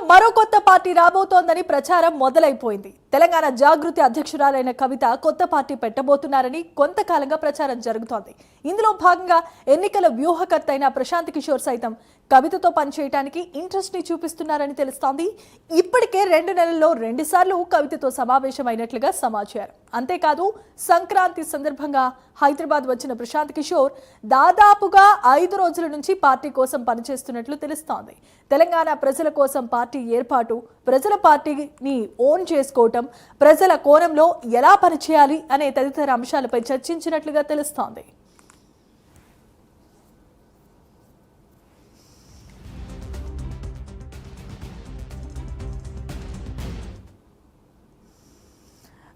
మరో కొత్త పార్టీ రాబోతోందని ప్రచారం మొదలైపోయింది. తెలంగాణ జాగృతి అధ్యక్షురాలైన కవిత కొత్త పార్టీ పెట్టబోతున్నారని కొంతకాలంగా ప్రచారం జరుగుతోంది. ఇందులో భాగంగా ఎన్నికల వ్యూహకర్త అయిన ప్రశాంత్ కిషోర్ సైతం కవితతో పనిచేయడానికి ఇంట్రెస్ట్ ని చూపిస్తున్నారని తెలుస్తోంది. ఇప్పటికే 2 నెలల్లో 2 సార్లు కవితతో సమావేశమైనట్లుగా సమాచారం. అంతేకాదు సంక్రాంతి సందర్భంగా హైదరాబాద్ వచ్చిన ప్రశాంత్ కిషోర్ దాదాపుగా 5 రోజుల నుంచి పార్టీ కోసం పనిచేస్తున్నట్లు తెలుస్తోంది. తెలంగాణ ప్రజల కోసం పార్టీ ఏర్పాటు, ప్రజల పార్టీని ఓన్ చేసుకోవటం, ప్రజల కోణంలో ఎలా పనిచేయాలి అనే తదితర అంశాలపై చర్చించినట్లుగా తెలుస్తోంది.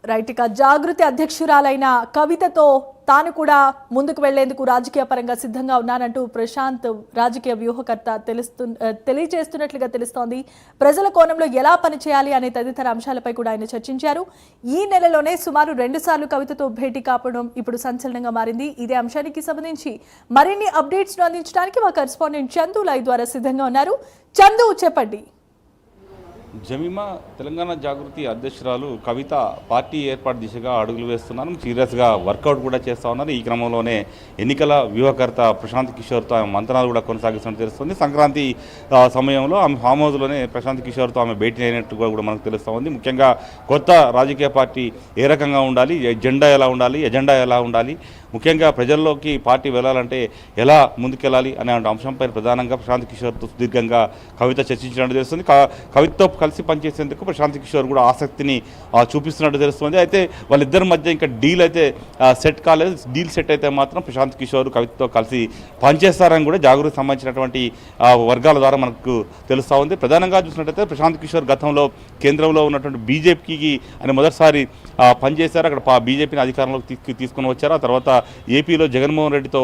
రైట్, ఇక జాగృతి అధ్యక్షురాలైన కవితతో తాను కూడా ముందుకు వెళ్లేందుకు రాజకీయ పరంగా సిద్ధంగా ఉన్నానంటూ ప్రశాంత్ రాజకీయ వ్యూహకర్త తెలియజేస్తున్నట్లుగా తెలుస్తోంది. ప్రజల కోణంలో ఎలా పనిచేయాలి అనే తదితర అంశాలపై కూడా ఆయన చర్చించారు. ఈ నెలలోనే సుమారు 2 సార్లు కవితతో భేటీ కావడం ఇప్పుడు సంచలనంగా మారింది. ఇదే అంశానికి సంబంధించి మరిన్ని అప్డేట్స్ ను అందించడానికి మా కరెస్పాండెంట్ చందు లైవ్ ద్వారా సిద్ధంగా ఉన్నారు. చందు, చెప్పండి. జమీమా, తెలంగాణ జాగృతి అధ్యక్షురాలు కవిత పార్టీ ఏర్పాటు దిశగా అడుగులు వేస్తున్నారు. సీరియస్గా వర్కౌట్ కూడా చేస్తూ ఉన్నారు. ఈ క్రమంలోనే ఎన్నికల వ్యూహకర్త ప్రశాంత్ కిషోర్తో ఆమె మంత్రాలు కూడా కొనసాగిస్తున్నట్టు తెలుస్తుంది. సంక్రాంతి సమయంలో ఆమె ఫామ్ హౌస్లోనే ప్రశాంత్ కిషోర్తో ఆమె భేటీ అయినట్టు కూడా మనకు తెలుస్తూ ఉంది. ముఖ్యంగా కొత్త రాజకీయ పార్టీ ఏ రకంగా ఉండాలి, ఎజెండా ఎలా ఉండాలి, ముఖ్యంగా ప్రజల్లోకి పార్టీ వెళ్ళాలంటే ఎలా ముందుకెళ్ళాలి అనే అంశంపై ప్రధానంగా ప్రశాంత్ కిషోర్తో సుదీర్ఘంగా కవిత చర్చించినట్టు తెలుస్తుంది. కవితతో కలిసి పనిచేసేందుకు ప్రశాంత్ కిషోర్ కూడా ఆసక్తిని చూపిస్తున్నట్టు తెలుస్తుంది. అయితే వాళ్ళిద్దరి మధ్య ఇంకా డీల్ అయితే సెట్ కాలేదు. డీల్ సెట్ అయితే మాత్రం ప్రశాంత్ కిషోర్ కవితతో కలిసి పనిచేస్తారని కూడా జాగృతికి సంబంధించినటువంటి వర్గాల ద్వారా మనకు తెలుస్తూ ఉంది. ప్రధానంగా చూసినట్టయితే ప్రశాంత్ కిషోర్ గతంలో కేంద్రంలో ఉన్నటువంటి బీజేపీకి ఆయన మొదటిసారి పనిచేశారు. అక్కడ బీజేపీని అధికారంలోకి తీసుకుని వచ్చారు. ఆ తర్వాత ఏపీలో జగన్మోహన్ రెడ్డితో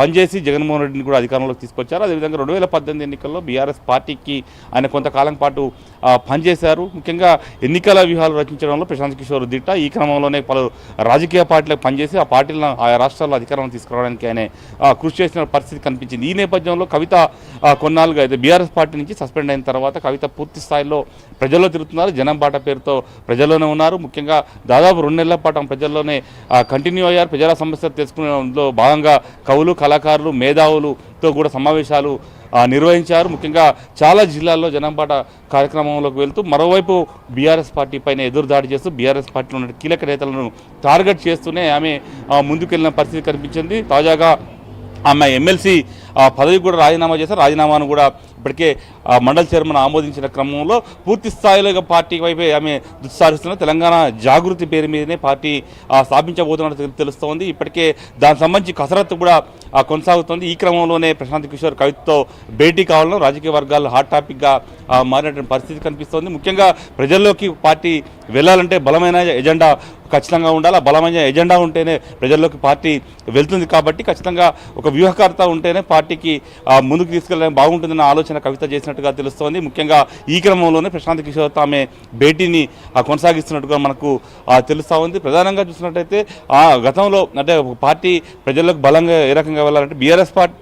పనిచేసి జగన్మోహన్ రెడ్డిని కూడా అధికారంలోకి తీసుకొచ్చారు. అదేవిధంగా 2018 ఎన్నికల్లో బీఆర్ఎస్ పార్టీకి ఆయన కొంతకాలం పాటు పనిచేశారు. ముఖ్యంగా ఎన్నికల వ్యూహాలు రచించడంలో ప్రశాంత్ కిషోర్ దిట్ట. ఈ క్రమంలోనే పలు రాజకీయ పార్టీలకు పనిచేసి ఆ పార్టీలను ఆయా రాష్ట్రాల్లో అధికారం తీసుకురావడానికి ఆయన కృషి చేసిన పరిస్థితి కనిపించింది. ఈ నేపథ్యంలో కవిత కొన్నాళ్ళుగా అయితే బీఆర్ఎస్ పార్టీ నుంచి సస్పెండ్ అయిన తర్వాత కవిత పూర్తి స్థాయిలో ప్రజల్లో తిరుగుతున్నారు. జనం బాట పేరుతో ప్రజల్లోనే ఉన్నారు. ముఖ్యంగా దాదాపు 2 నెలల పాటు ప్రజల్లోనే కంటిన్యూ అయ్యారు. ప్రజల సమస్యలు తెలుసుకునేందులో భాగంగా కవులు, కళాకారులు, మేధావులతో కూడా సమావేశాలు నిర్వహించారు. ముఖ్యంగా చాలా జిల్లాల్లో జనంపాట కార్యక్రమంలోకి వెళ్తూ మరోవైపు బీఆర్ఎస్ పార్టీ పైన ఎదురుదాడి చేస్తూ బీఆర్ఎస్ పార్టీలో ఉన్న కీలక నేతలను టార్గెట్ చేస్తూనే ఆమె ముందుకెళ్లిన పరిస్థితి కనిపించింది. తాజాగా ఆమె ఎమ్మెల్సీ పదవి కూడా రాజీనామా చేశారు. రాజీనామాను కూడా ఇప్పటికే మండల చైర్మన్ ఆమోదించిన క్రమంలో పూర్తి స్థాయిలో పార్టీ వైపే ఆమె దుస్సారిస్తున్న తెలంగాణ జాగృతి పేరు మీదనే పార్టీ స్థాపించబోతున్నట్టు తెలుస్తోంది. ఇప్పటికే దానికి సంబంధించి కసరత్తు కూడా కొనసాగుతోంది. ఈ క్రమంలోనే ప్రశాంత్ కిషోర్ కవితతో భేటీ కావాలని రాజకీయ వర్గాల్లో హాట్ టాపిక్గా మారినటువంటి పరిస్థితి కనిపిస్తోంది. ముఖ్యంగా ప్రజల్లోకి పార్టీ వెళ్ళాలంటే బలమైన ఎజెండా ఖచ్చితంగా ఉండాలి. ఆ బలమైన ఎజెండా ఉంటేనే ప్రజల్లోకి పార్టీ వెళ్తుంది. కాబట్టి ఖచ్చితంగా ఒక వ్యూహకర్త ఉంటేనే పార్టీకి ముందుకు తీసుకెళ్ళడం బాగుంటుందన్న ఆలోచన కవిత చేసినట్టుగా తెలుస్తోంది. ముఖ్యంగా ఈ క్రమంలోనే ప్రశాంత్ కిషోర్తో ఆమె భేటీని కొనసాగిస్తున్నట్టుగా మనకు తెలుస్తూ ఉంది. ప్రధానంగా చూసినట్టయితే గతంలో అంటే పార్టీ ప్రజలకు బలంగా ఏ రకంగా వెళ్ళాలంటే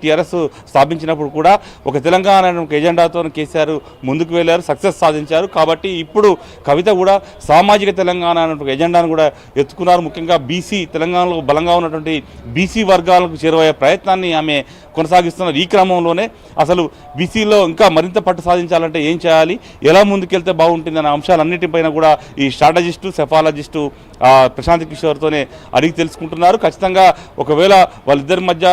టీఆర్ఎస్ స్థాపించినప్పుడు కూడా ఒక తెలంగాణ ఎజెండాతో కేసీఆర్ ముందుకు వెళ్ళారు, సక్సెస్ సాధించారు. కాబట్టి ఇప్పుడు కవిత కూడా సామాజిక తెలంగాణ అనే ఎజెండాను కూడా ఎత్తుకున్నారు. ముఖ్యంగా తెలంగాణలో బలంగా ఉన్నటువంటి బీసీ వర్గాలకు చేరువయ్యే ప్రయత్నాన్ని ఆమె కొనసాగిస్తున్నారు. ఈ క్రమంలోనే అసలు బీసీలో ఇంకా మరింత పట్టు సాధించాలంటే ఏం చేయాలి, ఎలా ముందుకెళ్తే బాగుంటుంది అనే అంశాలన్నిటిపైన కూడా ఈ స్ట్రాటజిస్టు, సెఫాలజిస్టు ప్రశాంత్ కిషోర్తోనే అడిగి తెలుసుకుంటున్నారు. ఖచ్చితంగా ఒకవేళ వాళ్ళిద్దరి మధ్య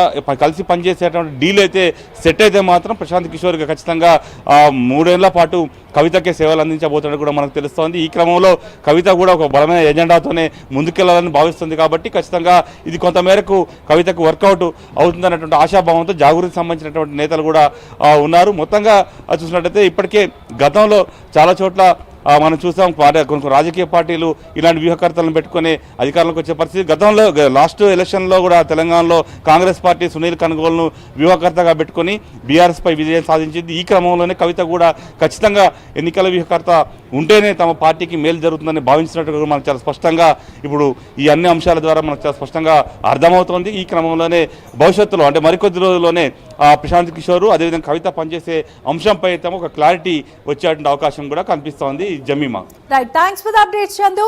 కలిసి పనిచేసేటువంటి డీల్ అయితే సెట్ అయితే మాత్రం ప్రశాంత్ కిషోర్కి ఖచ్చితంగా 3 ఏళ్ల పాటు కవితకే సేవలు అందించబోతున్నట్టు కూడా మనకు తెలుస్తోంది. ఈ క్రమంలో కవిత కూడా ఒక బలమైన ఎజెండాతోనే ముందుకెళ్లాలని భావిస్తుంది. కాబట్టి ఖచ్చితంగా ఇది కొంతమేరకు కవితకు వర్కౌట్ అవుతుందన్నటువంటి ఆశాభావంతో జాగృతికి సంబంధించినటువంటి నేతలు కూడా ఉన్నారు. మొత్తంగా చూసినట్టయితే ఇప్పటికే గతంలో చాలా చోట్ల మనం చూసాం కొన్ని రాజకీయ పార్టీలు ఇలాంటి వ్యూహకర్తలను పెట్టుకుని అధికారంలోకి వచ్చే పరిస్థితి. గతంలో లాస్ట్ ఎలక్షన్లో కూడా తెలంగాణలో కాంగ్రెస్ పార్టీ సునీల్ కనుగోలును వ్యూహకర్తగా పెట్టుకుని బీఆర్ఎస్పై విజయం సాధించింది. ఈ క్రమంలోనే కవిత కూడా ఖచ్చితంగా ఎన్నికల వ్యూహకర్త ఉంటేనే తమ పార్టీకి మేలు జరుగుతుందని భావించినట్టు మనకు చాలా స్పష్టంగా ఇప్పుడు ఈ అన్ని అంశాల ద్వారా మనకు చాలా స్పష్టంగా అర్థమవుతోంది. ఈ క్రమంలోనే భవిష్యత్తులో అంటే మరికొద్ది రోజుల్లోనే ప్రశాంత్ కిషోర్ అదేవిధంగా కవిత పనిచేసే అంశంపై అయితే ఒక క్లారిటీ వచ్చేటువంటి అవకాశం కూడా కనిపిస్తోంది Jemimah. Right, thanks for the updates Chandu.